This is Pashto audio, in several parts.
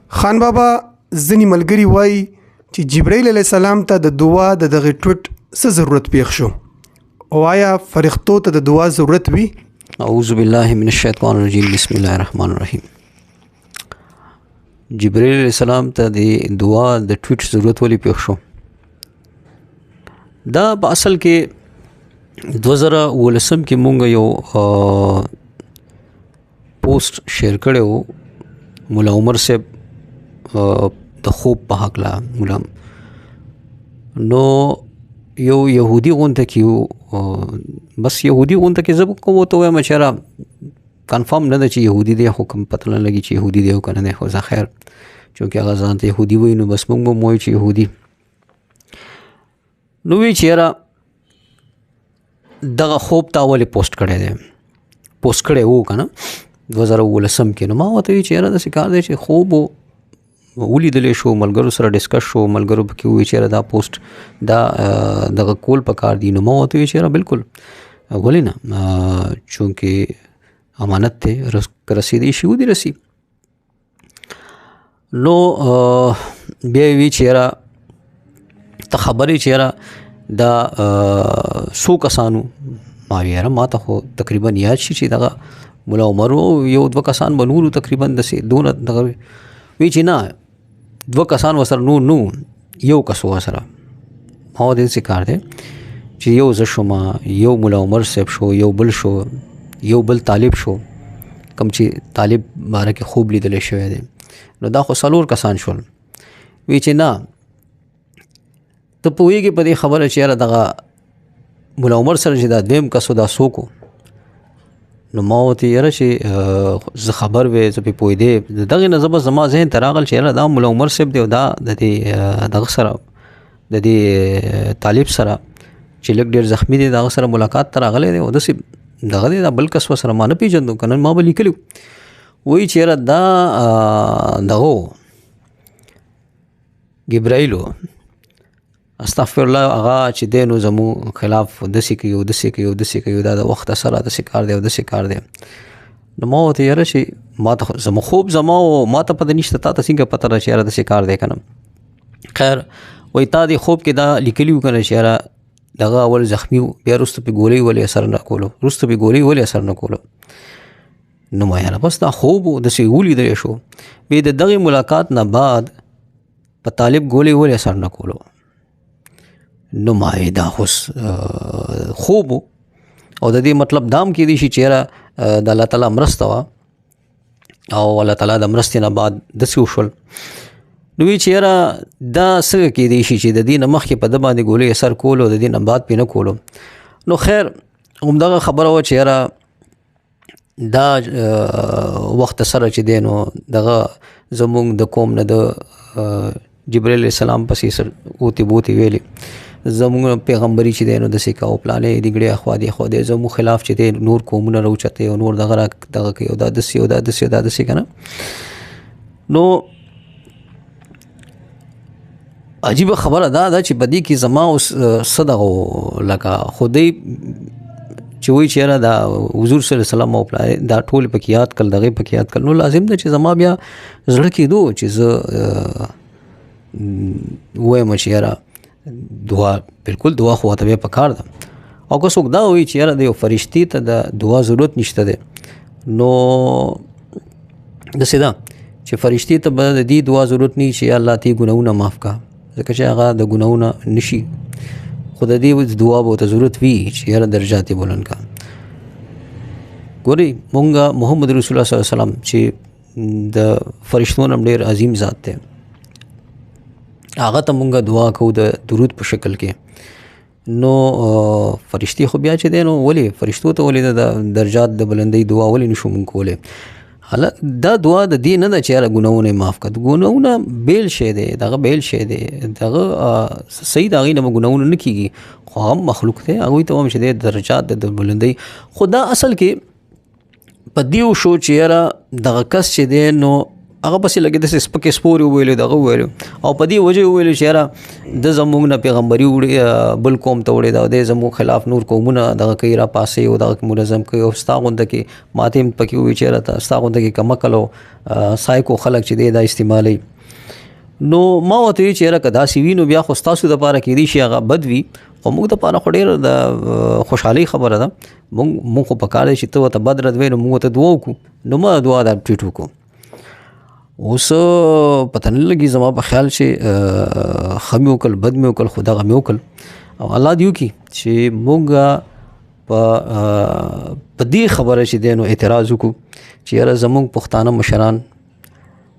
خان بابا ځینې ملګري وایي چې جبرائیل علیه السلام ته د دعا د دغه ټوټ څه ضرورت پیښ شو او آیا فرښتو ته د دعا ضرورت وي؟ اعوذ بالله من الشیطان الرجیم بسم الله الرحمن الرحیم. جبرائیل علیه السلام ته د دعا د ټوټ ضرورت ولې پیښ شو؟ دا په اصل کې 2019 کې مونږ یو پوسټ شیر کړو مولا عمر صاحب د خوب په حق لا مولا نو یو يهودي غونته کیو بس يهودي غونته کې زب کوم ته وایم چې را کنفرم نه ده چې يهودي دی حکم پته نه لګي چې يهودي دی او کنه نه خو ځا خیر چونکه هغه ځان ته يهودي وای نو بس موږ مو چې يهودي نو وی چې را دغه خوب تا ولې پوسټ کړی دی پوسټ کړی وو کنه 2019 کې نو ما وته چې را د سکار دی چې خوب ولیدلې شو ملګرو سره ډیسکس شو ملګرو پکې وی چې دا پوسټ دا دغه کول پکار دی نو ما وته چې را بالکل ولې نه چونکه امانت ته رسیدي شو دی رسی نو بیا وی چې را ته خبرې چې را دا سو کسانو ما ویره ما ته خو تقریبا یاد شي چې دغه مولا عمر یو دو کسان بنورو تقریبا دسه دون دغه وی چې نه دو کسان وسره نو یو کس وسره ما دې څه کار دی چې یو ز شوما یو مولا عمر صاحب شو یو بل شو یو بل طالب شو کم چې طالب باره کې خوب لیدل شوی دی نو دا خو څلور کسان شول وی چې نه ته پوهیږي په دې خبره چې یاره دغه مولا عمر سره چې دا دویم کسو دا سوکو نو ما ورته یاره چې زه خبر وې زه پې پوهېدې دغې نه زه به زما ذهن ته راغل چې یاره دا مولا عمر صاحب دی او دا د دې دغه سره د دې طالب سره چې لږ ډېر زخمي دی د هغه سره ملاقات ته راغلی دی او داسې دغه دی دا بل کس سره ما نه پېژندو که نن ما به لیکلي وایي چې یاره دا دغه جبرائیلو استغفر الله هغه چې دی نو زمو خلاف داسې کوي دا د وخت سره داسې کار دی او داسې کار دی نو ما ورته یاره چې ما ته زما خوب زما او ما ته پته نشته تا ته څنګه پته را چې یاره داسې کار دی که نه خیر وایي تا دې خوب کې دا لیکلي وو که نه چې یاره دغه اول زخمي و بیا وروسته پې ګولۍ ولې اثر نه کولو نو ما یاره بس دا خوب و داسې ولیدلی شو بیا د دغې ملاقات نه بعد په طالب ګولۍ ولې اثر نه کولو نو ما دا خوص خوب او د دې مطلب دام کې دی چې چیرې د الله تعالی مرسته وا او الله تعالی د مرستې نه بعد داسې وشول نو وی چیرې دا څنګه کې دی چې د دې نه مخکې په د باندې ګولۍ اثر کولو د دې نه بعد پې نه کولو نو خیر همدغه خبره وه چې یاره دا وخت سره چې دی نو دغه زمونږ د قوم نه د جبرائیل علیه السلام پسې اوتې بوتې ویلې زمونږ پیغمبري چې دی نو داسې کا او پلانې دګړې اخوا دی خو دی زموږ خلاف چې دی نور قومونه راوچتې او نور دغه کوي او دا داسې که نه نو عجیبه خبره دا ده چې په دې کې زما اوس څه دغه لکه خدای چې وایي چې یاره دا حضور صلی الله علیه وسلم او پلانې دا ټول پکې یاد کړل دغې پکې یاد کړل نو لازم ده چې زما بیا زړه کېدو چې زه ووایم چې یاره دعا بالکل دعا خو ته بیا پکار ده او که څوک دا وایي چې یاره د یو فرشتي ته د دعا ضرورت نشته دی نو داسې ده چې فرشتي ته به د دې دعا ضرورت نه چې یا الله ته ګناهونه معاف کا ځکه چې هغه د ګناهونه نشي خو د دې دعا به ورته ضرورت وي چې یاره درجات یې بلند کا ګورئ مونږ محمد رسول الله صلی الله علیه وسلم چې د فرشتو نه ډېر عظیم ذات دی هغه ته مونږ دعا کوو د درود په شکل کې نو فرشتي خو بیا چې دی نو ولې فرشتو ته ولې د درجات د بلندۍ دعا ولې نشو مونږ کولی حالا دا دعا د دې نه ده چې یاره ګناهونه معاف کړه ګناهونه بیل شی دی دغه بیل شی دی دغه صحیح د هغې نه به ګناهونه نه کېږي خو هم مخلوق دی هغوی ته هم چې دی درجات د بلندۍ خو دا اصل کې په دیو شو چې یاره دغه کس چې دی نو هغه پسې لګې د سپکې سپورې وویلې دغه وویلو او په دې وجه وویلو چې یاره د زموږ نه پیغمبري وړي بل قوم ته وړي دا د زموږ خلاف نور قومونه دغه کوي را پاسې او دغه منظم کوي او ستا غونده کې ماته هم پکې ووایي چې یاره ستا غونده کې کمکل او سایکو خلک چې دی دا استعمالوي. نو ما ورته ویل چې یاره که داسې وي نو بیا خو ستاسو دپاره کېدای شي هغه بد وي خو موږ دپاره خو ډېره د خوشحالۍ خبره ده. موږ خو پکار دی چې ته ورته بد رد وایې نو موږ ورته دعا وکړو نو ما دعا دا ټیټ وکړو. اوس پته نه لګي زما په خیال چې ښه مې وکړل بد مې وکړل خو دغه مې وکړل او الله دې وکړي چې موږ په دې خبره چې دی نو اعتراض وکړو چې یاره زموږ پښتانه مشران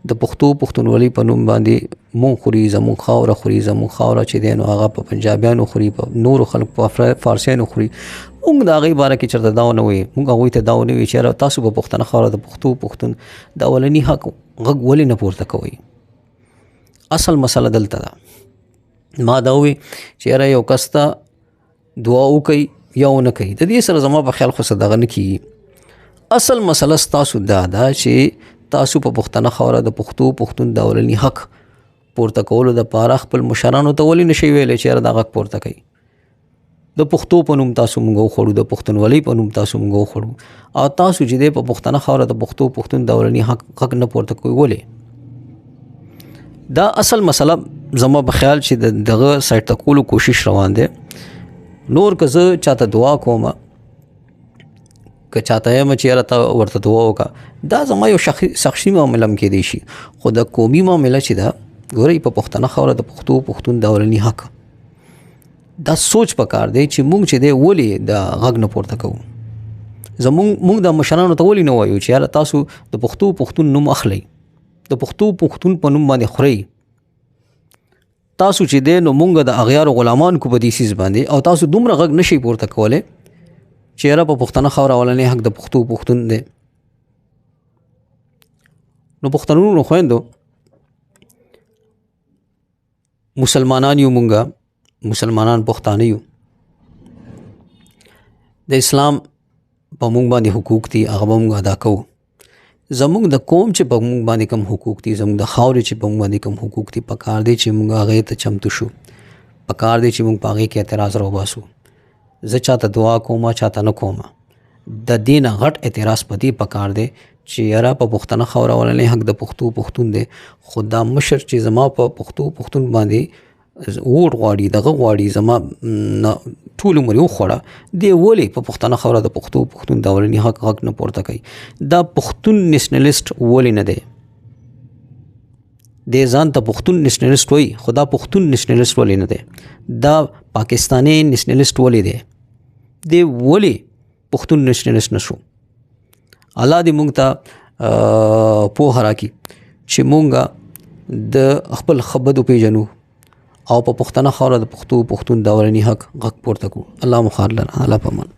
د پښتونولۍ په نوم باندې مونږ خوري زموږ خاوره خوري زموږ خاوره چې دی نو هغه په پنجابیانو خوري په نورو خلک په فارسیانو خوري. مونږ د هغې باره کې چېرته دا ونه وایي مونږ هغوی ته دا ونه وایي چې یاره تاسو په پښتنه خاوره د پښتون د اولني حق غږ ولې نه پورته کوئ. اصل مسله دلته ده. ما دا وایي چې یاره یو کس ته دعا وکوي یا ونه کوي د دې سره زما په خیال خو څه دغه نه کېږي. اصل مسله ستاسو دا ده چې تاسو په پښتنه خاوره د پښتون د اولني حق پورته کولو دپاره خپل مشرانو ته ولې نشئ ویلی چې یاره دا غږ پورته کوي. د پښتو په نوم تاسو موږ وخوړو د پښتونولۍ په نوم تاسو موږ وخوړو او تاسو چې دی په پښتنه خاوره د پښتون د اولني حق غږ نه پورته کوي ولې. دا اصل مسله زما په خیال چې دغه سایډ ته کولو کوشش روان دی. نور که زه چاته دعا کوم که چاته یم چې یاره ته ورته دعا وکړه دا زما یو شخصي معامله هم کېدی شي خو د قومي معامله چې ده ګورئ په پښتنه خاوره د پښتون د اولني حق دا سوچ پکار دی چې موږ چې دی ولې د غږ نه پورته کوو. موږ د مشرانو ته ولې نه وایو چې یاره تاسو د پښتون نوم اخلئ د پښتون په نوم باندې خورئ تاسو چې دی نو موږ د اغیارو غلامان کو په دې څیز باندې او تاسو دومره غږ نشئ پورته کولی چې یاره په پښتنه خاوره اولنی حق د پښتون دی. نو پښتنونو خویندو مسلمانان یو مونږه مسلمانان پښتانه یو د اسلام په مونږ باندې حقوق دي هغه به مونږ ادا کوو. زمونږ د قوم چې په مونږ باندې کوم حقوق دي زمونږ د خاورې چې په مونږ باندې کوم حقوق دي پکار دی چې مونږ هغې ته چمتو شو پکار دی چې مونږ په هغې کې اعتراض راوباسو. زه چاته دعا کوم چاته نه کوم د دې نه غټ اعتراض په دې پکار دی چې یاره په پښتنه خاوره اولنی حق د پښتون دی خو دا مشر چې زما په پښتون باندې ووټ غواړي دغه غواړي زما ټول عمر یې وخوړه دی ولې په پښتنه خاوره د پښتون د اولني حق غږ نه پورته کوي. دا پښتون نیشنلسټ ولې نه دی دی ځان ته پښتون نیشنلسټ وایي خو دا پښتون نیشنلسټ ولې نه دی دا پاکستاني نیشنلسټ ولې دی دی ولې پښتون نیشنلسټ نشو. الله دې موږ ته پوهه راکړي چې موږ د خپل خبدو پیژنو او په پښتنه خاوره د پښتون د اولني حق غږ پورته کړو. الله مو خیر لره. الله په امان.